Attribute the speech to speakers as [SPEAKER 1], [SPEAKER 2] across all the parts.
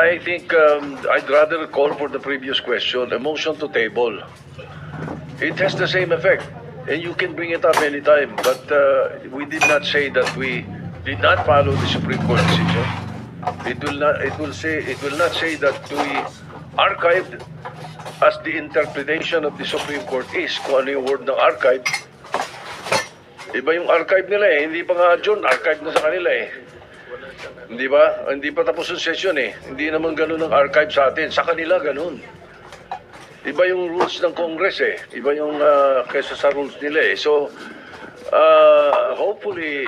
[SPEAKER 1] I think I'd rather call for the previous question, a motion to table. It has the same effect, and you can bring it up anytime. But we did not say that we did not follow the Supreme Court decision. It will not. It will say. It will not say that we archived, as the interpretation of the Supreme Court is. Kung ano yung word ng archive. Iba yung archive nila eh. Hindi pa nga adjourn, archive na sa kanila eh. Hindi ba? Hindi pa tapos yung session eh. Hindi naman ganun ang archive sa atin. Sa kanila ganun. Iba yung rules ng Congress eh. Iba yung kesa sa rules nila eh. So, hopefully,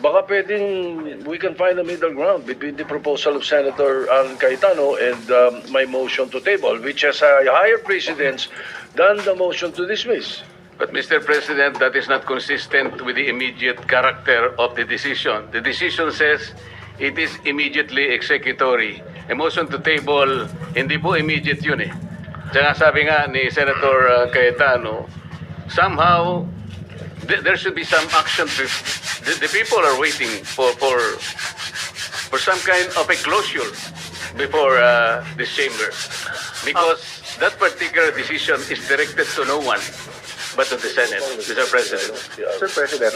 [SPEAKER 1] baka pwedeng we can find a middle ground between the proposal of Senator Alan Cayetano and my motion to table, which has a higher precedence than the motion to dismiss.
[SPEAKER 2] But Mr. President, that is not consistent with the immediate character of the decision. The decision says it is immediately executory. A motion to table, hindi po immediate yun eh. Tsaka sabi nga ni Senator Cayetano, somehow there should be some action. The people are waiting for some kind of a closure before this chamber, because that particular decision is directed to no one but to the Senate, Mr. President.
[SPEAKER 3] Mr. President,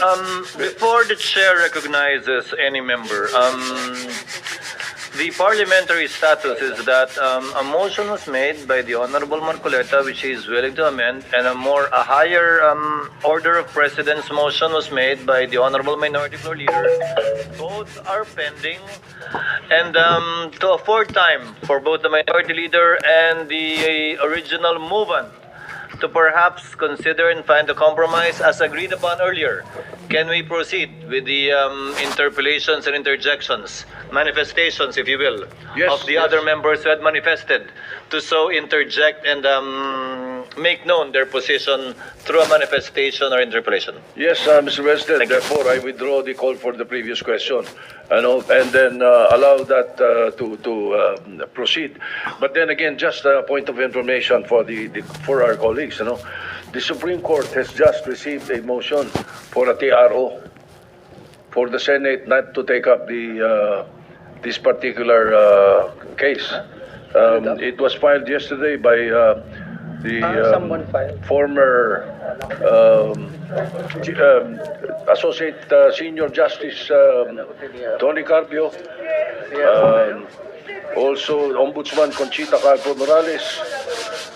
[SPEAKER 4] Before the chair recognizes any member, the parliamentary status is that a motion was made by the Honorable Marculeta, which he is willing to amend, and a higher order of precedence motion was made by the Honorable Minority Floor Leader. Both are pending, and to afford time for both the Minority Leader and the original movant to perhaps consider and find a compromise as agreed upon earlier, can we proceed with the interpellations and interjections, manifestations, if you will,
[SPEAKER 1] Yes,
[SPEAKER 4] of the
[SPEAKER 1] yes.
[SPEAKER 4] other members who had manifested to so interject and make known their position through a manifestation or interpellation?
[SPEAKER 1] Yes, Mr. President.
[SPEAKER 4] Thank you.
[SPEAKER 1] Therefore, I withdraw the call for the previous question, and then allow that to proceed. But then again, just a point of information for for our colleagues. The Supreme Court has just received a motion for a TRO for the Senate not to take up this particular case. It was filed yesterday by the
[SPEAKER 3] someone filed.
[SPEAKER 1] former Associate Senior Justice Tony Carpio, also Ombudsman Conchita Calvo Morales,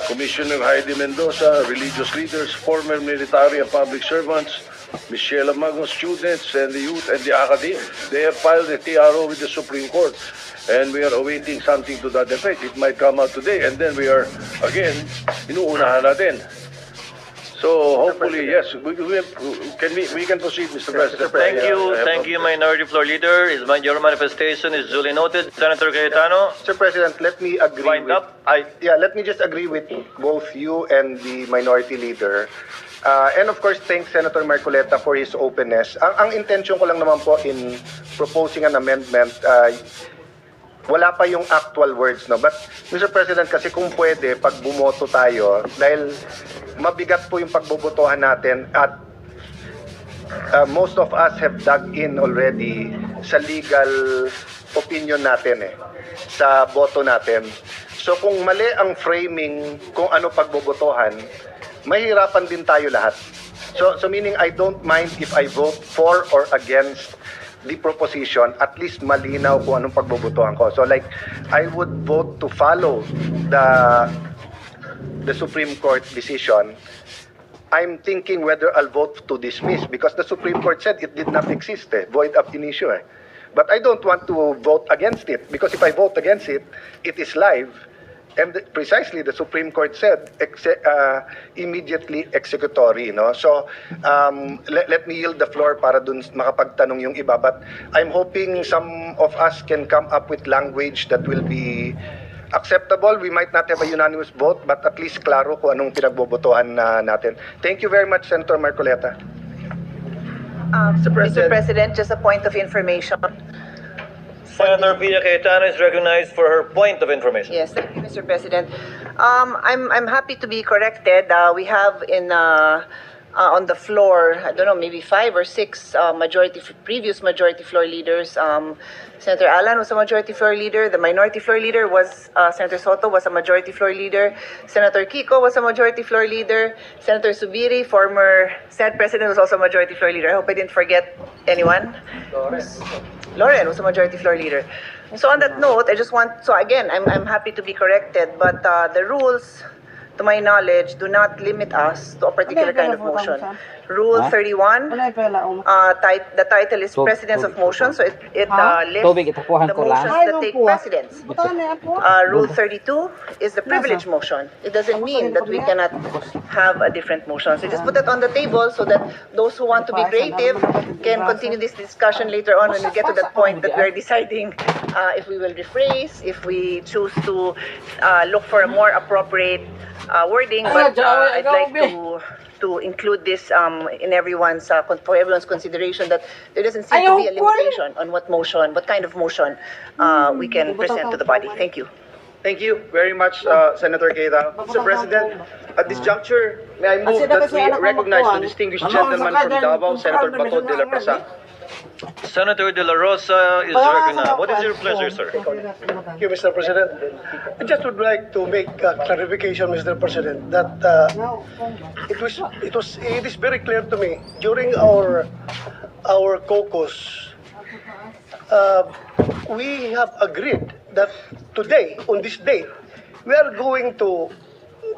[SPEAKER 1] Commissioner Heidi Mendoza, religious leaders, former military and public servants, Michelle Magno, students and the youth and the academe. They have filed a TRO with the Supreme Court, and we are awaiting something to that effect. It might come out today, and then we are again inuunahan natin. So hopefully, yes, we can proceed, Mr. President.
[SPEAKER 4] Thank you, Minority Floor Leader. Your manifestation is duly noted. Senator Cayetano,
[SPEAKER 3] Mr. President, let me agree
[SPEAKER 4] wind
[SPEAKER 3] with,
[SPEAKER 4] up.
[SPEAKER 3] let me just agree with both you and the Minority Leader. And of course, thank Senator Marculeta for his openness. Ang intention ko lang naman po in proposing an amendment, wala pa yung actual words, no? But Mr. President, kasi kung pwede, pag bumoto tayo, dahil mabigat po yung pagbobotohan natin at most of us have dug in already sa legal opinion natin sa boto natin. So kung mali ang framing kung ano pagbobotohan, mahirapan din tayo lahat. So meaning I don't mind if I vote for or against the proposition, at least malinaw kung anong pagbobotohan ko. So like, I would vote to follow the Supreme Court decision. I'm thinking whether I'll vote to dismiss because the Supreme Court said it did not exist, void ab initio. But I don't want to vote against it because if I vote against it, it is live. And precisely, the Supreme Court said immediately executory. No? So let me yield the floor para dun makapagtanong yung iba. But I'm hoping some of us can come up with language that will be acceptable. We might not have a unanimous vote, but at least klaro kung anong pinagbobotohan natin. Thank you very much, Senator Marculeta.
[SPEAKER 5] Mr. President, just a point of information.
[SPEAKER 4] Senator Pia Cayetano is recognized for her point of information.
[SPEAKER 5] Yes, thank you, Mr. President. I'm happy to be corrected. We have in on the floor, I don't know, maybe 5 or 6 previous majority floor leaders. Senator Alan was a majority floor leader. The minority floor leader was Senator Sotto was a majority floor leader. Senator Kiko was a majority floor leader. Senator Subiri, former Senate President, was also a majority floor leader. I hope I didn't forget anyone. Lauren was a majority floor leader. So on that note, I just want, so again, I'm happy to be corrected, but the rules, to my knowledge, do not limit us to a particular kind of motion. Rule 31, the title is Precedence of Motions, so it lists the motions that take precedence. Rule 32 is the privilege motion. It doesn't mean that we cannot have a different motion. So just put that on the table so that those who want to be creative can continue this discussion later on when we get to that point that we're deciding if we will rephrase, if we choose to look for a more appropriate wording, but I'd like to include this in everyone's for everyone's consideration that there doesn't seem to be a limitation on what kind of motion we can present to the body. Thank you.
[SPEAKER 3] Thank you very much, Senator Queta. Mr. President, at this juncture, may I move that we recognize the distinguished gentleman from Davao, Senator Bato de la Presa.
[SPEAKER 4] Senator De La Rosa is recognized. What is your pleasure, sir?
[SPEAKER 6] Thank you, Mr. President. I just would like to make a clarification, Mr. President, that it is very clear to me during our caucus, we have agreed that today, on this date, we are going to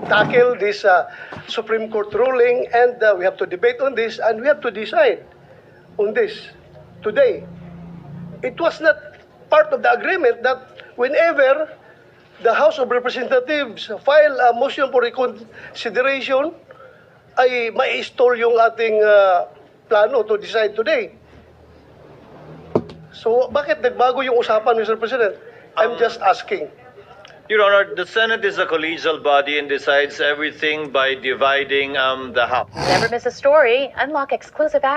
[SPEAKER 6] tackle this Supreme Court ruling, and we have to debate on this, and we have to decide on this today. It was not part of the agreement that whenever the House of Representatives file a motion for reconsideration, ay ma-install yung ating plano to decide today. So, bakit nagbago yung usapan, Mr. President? I'm just asking.
[SPEAKER 4] Your Honor, the Senate is a collegial body and decides everything by dividing the House.
[SPEAKER 7] Never miss a story. Unlock exclusive